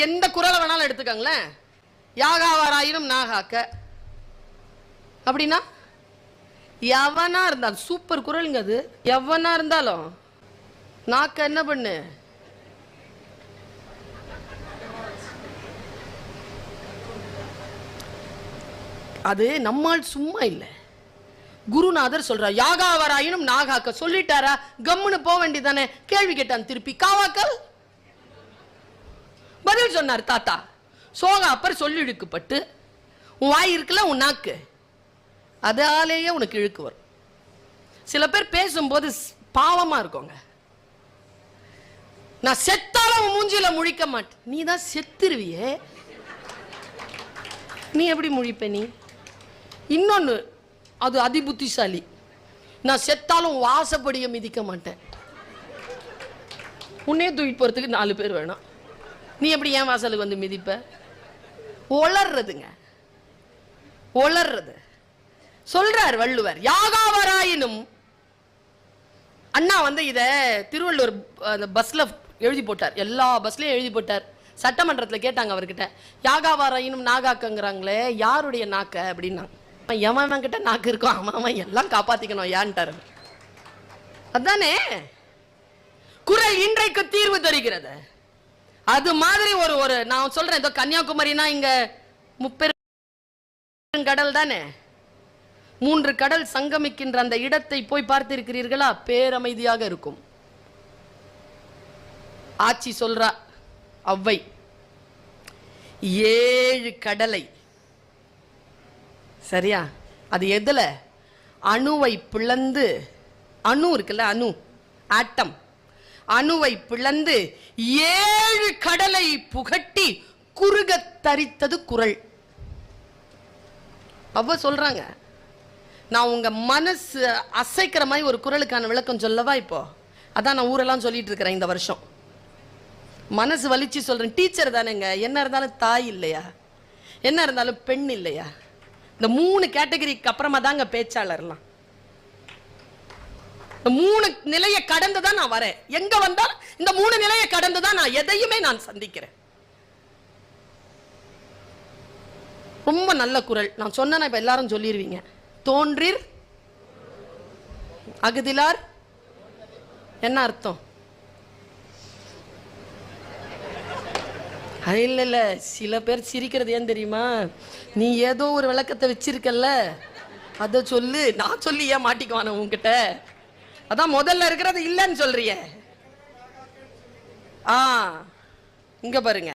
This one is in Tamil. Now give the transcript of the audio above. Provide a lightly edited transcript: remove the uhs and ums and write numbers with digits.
எந்த குறளை வேணாலும் எடுத்துக்கங்களேன். யாகாவாராயினும் நாகாக்க அப்படின்னா எவனா இருந்தாலும் சூப்பர் குறளுங்க அது. எவனா இருந்தாலும் நாக்க என்ன பண்ணு, அது நம்மால் சும்மா இல்லை. குருநாதர் சொல்றார் யாகாவராயினும் நாகாக்க சொல்லிட்டாரா, கம்முன்னு போக வேண்டியதானே. கேள்வி கேட்டான் திருப்பி, காவாக்கல் பதில் சொன்னார் தாத்தா. சோகா அப்பர் சொல்லி இழுக்கப்பட்டு உன் வாய் இருக்குல்ல, உன் நாக்கு, அதாலேயே உனக்கு இழுக்கு வரும். சில பேர் பேசும்போது பாவமா இருக்கோங்க. நான் செத்தாலும் மூஞ்சில முழிக்க மாட்டேன். நீ தான் செத்துருவியே, நீ எப்படி முழிப்ப நீ? இன்னொன்னு, அது அதிபுத்திசாலி. நான் செத்தாலும் வாசப்படிய மிதிக்க மாட்டேன். உன்னே தூக்கிட்டு போறதுக்கு 4 பேர் வேணும். நீ எப்படி ஏன் வாசலுக்கு வந்து மிதிப்ப? ஒளர்றதுங்க, ஒளர்றது. சொல்றார் வள்ளுவர், யாகாவராயினும். அண்ணா வந்து இத திருவள்ளூர் பஸ்ல எழுதி போட்டார், எல்லா பஸ்லயும் எழுதி போட்டார். சட்டமன்றத்தில் கேட்டாங்க அவர்கிட்ட, யாகாவாராயினும் நாகாக்கங்கிறாங்களே, யாருடைய நாக்க அப்படின்னா, எவன் கிட்ட நாக்கு இருக்கும் அவன் எல்லாம் காப்பாத்திக்கணும் யான்ட்டார். அதானே குறள் இன்றைக்கு தீர்வு தருகிறது. அது மாதிரி ஒரு நான் சொல்றேன், ஏதோ கன்னியாகுமரினா இங்க முப்பெருங்கடல் தானே, 3 கடல் சங்கமிக்கின்ற அந்த இடத்தை போய் பார்த்திருக்கிறீர்களா? பேரமைதியாக இருக்கும். ஆட்சி சொல்றா அவ்வை, 7 கடலை, சரியா? அது எதுல? அணுவை பிளந்து, அணு இருக்குல்ல, அணு, ஆட்டம், அணுவை பிளந்து 7 கடலை புகட்டி குறுக தரித்தது குறள். அவ சொல்றாங்க. நான் உங்க மனசு அசைக்கிற மாதிரி ஒரு குறளுக்கான விளக்கம் சொல்லவா? இப்போ அதான் நான் ஊரெல்லாம் சொல்லிட்டு இருக்கிறேன் இந்த வருஷம். மனசு வலிச்சு சொல்றேன். டீச்சர் தானேங்க, என்ன இருந்தாலும் தாய் இல்லையா, என்ன இருந்தாலும் பெண் இல்லையா? இந்த 3 கேட்டகரிக்கு அப்புறமா தாங்க பேச்சாளர்லாம். இந்த 3 நிலையை கடந்துதான் நான் வரேன். எங்க வந்தாலும் இந்த 3 நிலையை கடந்துதான் நான் எதையுமே நான் சந்திக்கிறேன். ரொம்ப நல்ல குறள். நான் சொன்னா இப்ப எல்லாரும் சொல்லிடுவீங்க. தோன்றிர் அகுதிலார் என்ன அர்த்தம்? இல்ல, சில பேர் சிரிக்கிறது ஏன் தெரியுமா? நீ ஏதோ ஒரு விளக்கத்தை வச்சிருக்கல்ல, அத சொல்லு. நான் சொல்லி ஏன் மாட்டிக்குவான உன்கிட்ட? அதான் முதல்ல இருக்கிறது இல்லைன்னு சொல்றிய. இங்க பாருங்க,